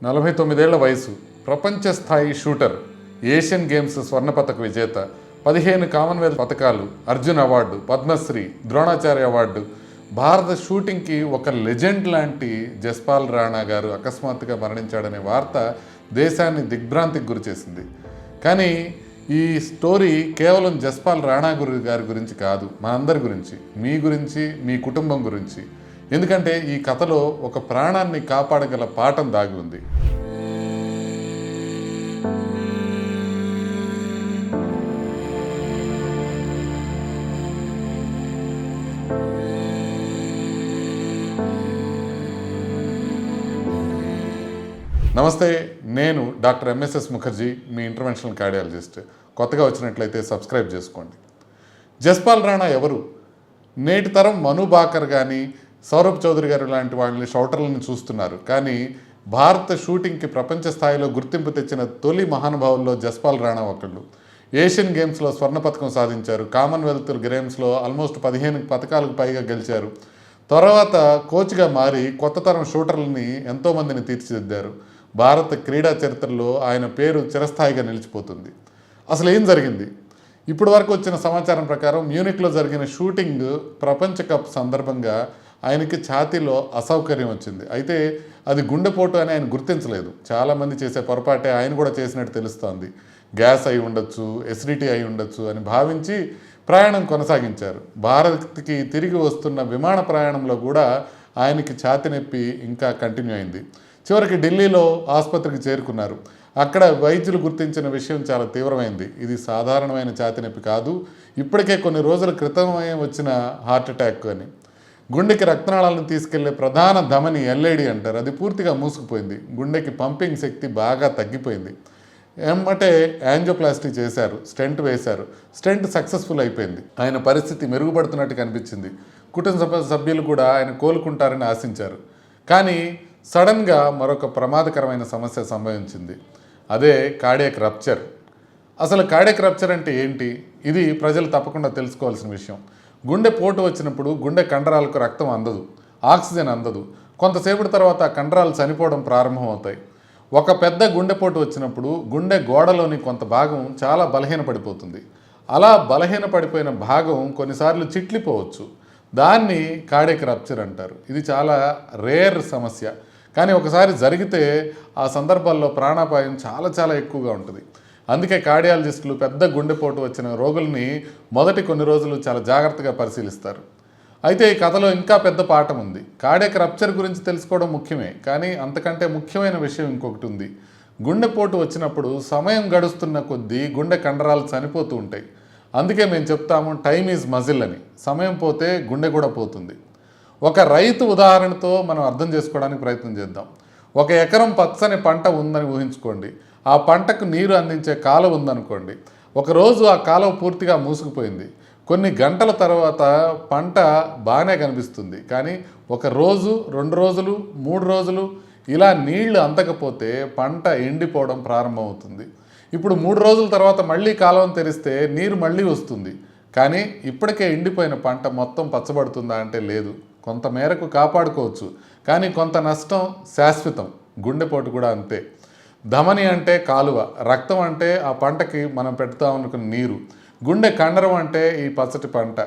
49 ఏళ్ల వయసు, ప్రపంచ స్థాయి షూటర్, ఏషియన్ గేమ్స్ స్వర్ణ పతక విజేత, 15 కామన్వెల్త్ పతకాలు, అర్జున్ అవార్డు, పద్మశ్రీ, ద్రోణాచార్య అవార్డు. భారత షూటింగ్కి ఒక లెజెండ్ లాంటి జస్పాల్ రాణా గారు అకస్మాత్తుగా మరణించాడనే వార్త దేశాన్ని దిగ్భ్రాంతికి గురిచేసింది. కానీ ఈ స్టోరీ కేవలం జస్పాల్ రాణా గారి గురించి కాదు, మనందరి గురించి, మీ గురించి, మీ కుటుంబం గురించి. ఎందుకంటే ఈ కథలో ఒక ప్రాణాన్ని కాపాడగల పాఠం దాగి ఉంది. నమస్తే, నేను డాక్టర్ ఎంఎస్ఎస్ ముఖర్జీ, మీ ఇంటర్వెన్షనల్ కార్డియాలజిస్ట్. కొత్తగా వచ్చినట్లయితే సబ్స్క్రైబ్ చేసుకోండి. జస్పాల్ రాణా ఎవరు? నేటి తరం మను బాకర్ కానీ, సౌరభ్ చౌదరి గారు లాంటి వాళ్ళని షౌటర్లను చూస్తున్నారు. కానీ భారత షూటింగ్కి ప్రపంచ స్థాయిలో గుర్తింపు తెచ్చిన తొలి మహానుభావుల్లో జస్పాల్ రాణా ఒకళ్ళు. ఏషియన్ గేమ్స్లో స్వర్ణ పథకం సాధించారు. కామన్వెల్త్ గేమ్స్లో ఆల్మోస్ట్ 15 పథకాలకు పైగా గెలిచారు. తర్వాత కోచ్గా మారి కొత్త తరం షూటర్లని ఎంతోమందిని తీర్చిదిద్దారు. భారత క్రీడా చరిత్రలో ఆయన పేరు చిరస్థాయిగా నిలిచిపోతుంది. అసలు ఏం జరిగింది? ఇప్పటి వరకు వచ్చిన సమాచారం ప్రకారం మ్యూనిక్లో జరిగిన షూటింగ్ ప్రపంచ కప్ సందర్భంగా ఆయనకి ఛాతీలో అసౌకర్యం వచ్చింది. అయితే అది గుండెపోటు అని ఆయన గుర్తించలేదు. చాలామంది చేసే పొరపాటే ఆయన కూడా చేసినట్టు తెలుస్తోంది. గ్యాస్ అయి ఉండొచ్చు, ఎసిడిటీ అయి ఉండొచ్చు అని భావించి ప్రయాణం కొనసాగించారు. భారత్కి తిరిగి వస్తున్న విమాన ప్రయాణంలో కూడా ఆయనకి ఛాతీ నొప్పి ఇంకా కంటిన్యూ అయింది. చివరికి ఢిల్లీలో ఆసుపత్రికి చేరుకున్నారు. అక్కడ వైద్యులు గుర్తించిన విషయం చాలా తీవ్రమైంది. ఇది సాధారణమైన ఛాతీ నొప్పి కాదు, ఇప్పటికే కొన్ని రోజుల క్రితమే వచ్చిన హార్ట్ అటాక్ అని. గుండెకి రక్తనాళాలను తీసుకెళ్లే ప్రధాన ధమని ఎల్ఏడి అంటారు, అది పూర్తిగా మూసుకుపోయింది. గుండెకి పంపింగ్ శక్తి బాగా తగ్గిపోయింది. ఏమంటే యాంజియోప్లాస్టీ చేశారు, స్టెంట్ వేశారు. స్టెంట్ సక్సెస్ఫుల్ అయిపోయింది. ఆయన పరిస్థితి మెరుగుపడుతున్నట్టు కనిపించింది. కుటుంబ సభ్యులు కూడా ఆయన కోలుకుంటారని ఆశించారు. కానీ సడన్గా మరొక ప్రమాదకరమైన సమస్య సంభవించింది. అదే కార్డియాక్ రప్చర్. అసలు కార్డియాక్ రప్చర్ అంటే ఏంటి? ఇది ప్రజలు తప్పకుండా తెలుసుకోవాల్సిన విషయం. గుండె పోటు వచ్చినప్పుడు గుండె కండరాలకు రక్తం అందదు, ఆక్సిజన్ అందదు. కొంతసేపటి తర్వాత ఆ కండరాలు చనిపోవడం ప్రారంభమవుతాయి. ఒక పెద్ద గుండెపోటు వచ్చినప్పుడు గుండె గోడలోని కొంత భాగం చాలా బలహీనపడిపోతుంది. అలా బలహీనపడిపోయిన భాగం కొన్నిసార్లు చిట్లిపోవచ్చు. దాన్ని కార్డియాక్ రప్చర్ అంటారు. ఇది చాలా రేర్ సమస్య. కానీ ఒకసారి జరిగితే ఆ సందర్భాల్లో ప్రాణాపాయం చాలా చాలా ఎక్కువగా ఉంటుంది. అందుకే కార్డియాలజిస్టులు పెద్ద గుండెపోటు వచ్చిన రోగుల్ని మొదటి కొన్ని రోజులు చాలా జాగ్రత్తగా పరిశీలిస్తారు. అయితే ఈ కథలో ఇంకా పెద్ద పాఠం ఉంది. కార్డియాక్ రప్చర్ గురించి తెలుసుకోవడం ముఖ్యమే, కానీ అంతకంటే ముఖ్యమైన విషయం ఇంకొకటి ఉంది. గుండెపోటు వచ్చినప్పుడు సమయం గడుస్తున్న కొద్దీ గుండె కండరాలు చనిపోతూ ఉంటాయి. అందుకే మేము చెప్తాము, టైమ్ ఈజ్ మజిల్ అని. సమయం పోతే గుండె కూడా పోతుంది. ఒక రైతు ఉదాహరణతో మనం అర్థం చేసుకోవడానికి ప్రయత్నం చేద్దాం. 1 ఎకరం పచ్చని పంట ఉందని ఊహించుకోండి. ఆ పంటకు నీరు అందించే కాలువ ఉందనుకోండి. ఒకరోజు ఆ కాలువ పూర్తిగా మూసుకుపోయింది. కొన్ని గంటల తర్వాత పంట బాగానే కనిపిస్తుంది. కానీ 1 రోజు, 2 రోజులు, 3 రోజులు ఇలా నీళ్లు అందకపోతే పంట ఎండిపోవడం ప్రారంభమవుతుంది. ఇప్పుడు 3 రోజుల తర్వాత మళ్ళీ కాలువను తెరిస్తే నీరు మళ్ళీ వస్తుంది. కానీ ఇప్పటికే ఎండిపోయిన పంట మొత్తం పచ్చబడుతుందా అంటే లేదు. కొంత మేరకు కాపాడుకోవచ్చు, కానీ కొంత నష్టం శాశ్వతం. గుండెపోటు కూడా అంతే. ధమని అంటే కాలువ, రక్తం అంటే ఆ పంటకి మనం పెడతామనుకున్న నీరు, గుండె కండరం అంటే ఈ పచ్చటి పంట.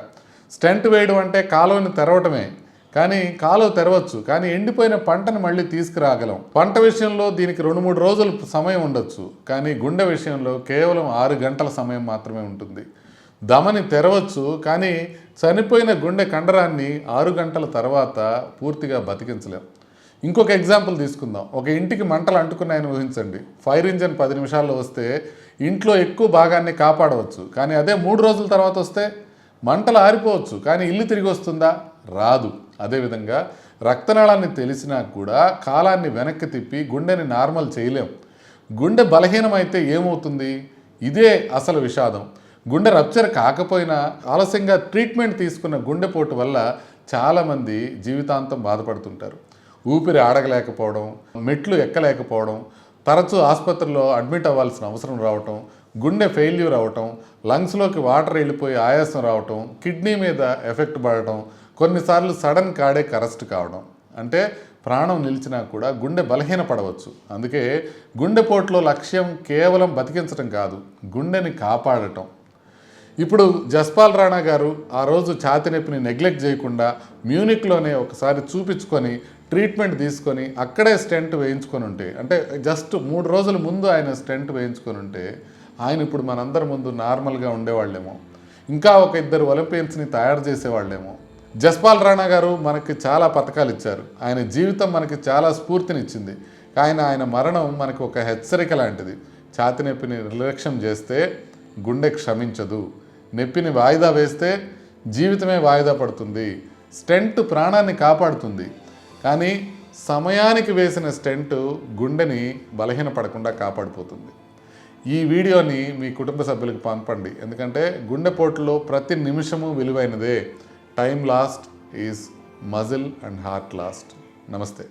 స్టెంట్ వేయడం అంటే కాలువని తెరవటమే. కానీ కాలువ తెరవచ్చు, కానీ ఎండిపోయిన పంటను మళ్ళీ తీసుకురాగలం. పంట విషయంలో దీనికి 2-3 రోజులు సమయం ఉండొచ్చు, కానీ గుండె విషయంలో కేవలం 6 గంటల సమయం మాత్రమే ఉంటుంది. ధమని తెరవచ్చు, కానీ చనిపోయిన గుండె కండరాన్ని 6 గంటల తర్వాత పూర్తిగా బతికించలేం. ఇంకొక ఎగ్జాంపుల్ తీసుకుందాం. ఒక ఇంటికి మంటలు అంటుకున్నాయని ఊహించండి. ఫైర్ ఇంజన్ 10 నిమిషాల్లో వస్తే ఇంట్లో ఎక్కువ భాగాన్ని కాపాడవచ్చు. కానీ అదే 3 రోజుల తర్వాత వస్తే మంటలు ఆరిపోవచ్చు, కానీ ఇల్లు తిరిగి వస్తుందా? రాదు. అదేవిధంగా రక్తనాళాన్ని తెలిసినా కూడా కాలాన్ని వెనక్కి తిప్పి గుండెని నార్మల్ చేయలేం. గుండె బలహీనమైతే ఏమవుతుంది? ఇదే అసలు విషాదం. గుండె రప్చర్ కాకపోయినా ఆలస్యంగా ట్రీట్మెంట్ తీసుకున్న గుండెపోటు వల్ల చాలామంది జీవితాంతం బాధపడుతుంటారు. ఊపిరి ఆడగలేకపోవడం, మెట్లు ఎక్కలేకపోవడం, తరచూ ఆసుపత్రిలో అడ్మిట్ అవ్వాల్సిన అవసరం రావటం, గుండె ఫెయిల్యూర్ అవ్వటం, లంగ్స్లోకి వాటర్ వెళ్ళిపోయి ఆయాసం రావటం, కిడ్నీ మీద ఎఫెక్ట్ పడటం, కొన్నిసార్లు సడన్ కార్డియాక్ అరెస్ట్ కావడం. అంటే ప్రాణం నిలిచినా కూడా గుండె బలహీనపడవచ్చు. అందుకే గుండెపోటులో లక్ష్యం కేవలం బతికించడం కాదు, గుండెని కాపాడటం. ఇప్పుడు జస్పాల్ రాణా గారు ఆ రోజు ఛాతీ నొప్పిని నెగ్లెక్ట్ చేయకుండా మ్యూనిక్లోనే ఒకసారి చూపించుకొని ట్రీట్మెంట్ తీసుకొని అక్కడే స్టెంట్ వేయించుకొని ఉంటే, అంటే జస్ట్ 3 రోజుల ముందు ఆయన స్టెంట్ వేయించుకొని ఉంటే ఆయన ఇప్పుడు మనందరి ముందు నార్మల్గా ఉండేవాళ్ళేమో, ఇంకా ఒక 2 ఒలింపియన్స్ని తయారు చేసేవాళ్ళేమో. జస్పాల్ రాణా గారు మనకి చాలా పథకాలు ఇచ్చారు, ఆయన జీవితం మనకి చాలా స్ఫూర్తినిచ్చింది. ఆయన మరణం మనకు ఒక హెచ్చరిక లాంటిది. ఛాతీ నొప్పిని నిర్లక్ష్యం చేస్తే గుండె క్షమించదు, నొప్పిని వాయిదా వేస్తే జీవితమే వాయిదా పడుతుంది. స్టెంట్ ప్రాణాన్ని కాపాడుతుంది, కానీ సమయానికి వేసిన స్టెంట్ గుండెని బలహీనపడకుండా కాపాడిపోతుంది. ఈ వీడియోని మీ కుటుంబ సభ్యులకు పంపండి, ఎందుకంటే గుండెపోటులో ప్రతి నిమిషము విలువైనదే. Time lost is muscle and heart lost. నమస్తే.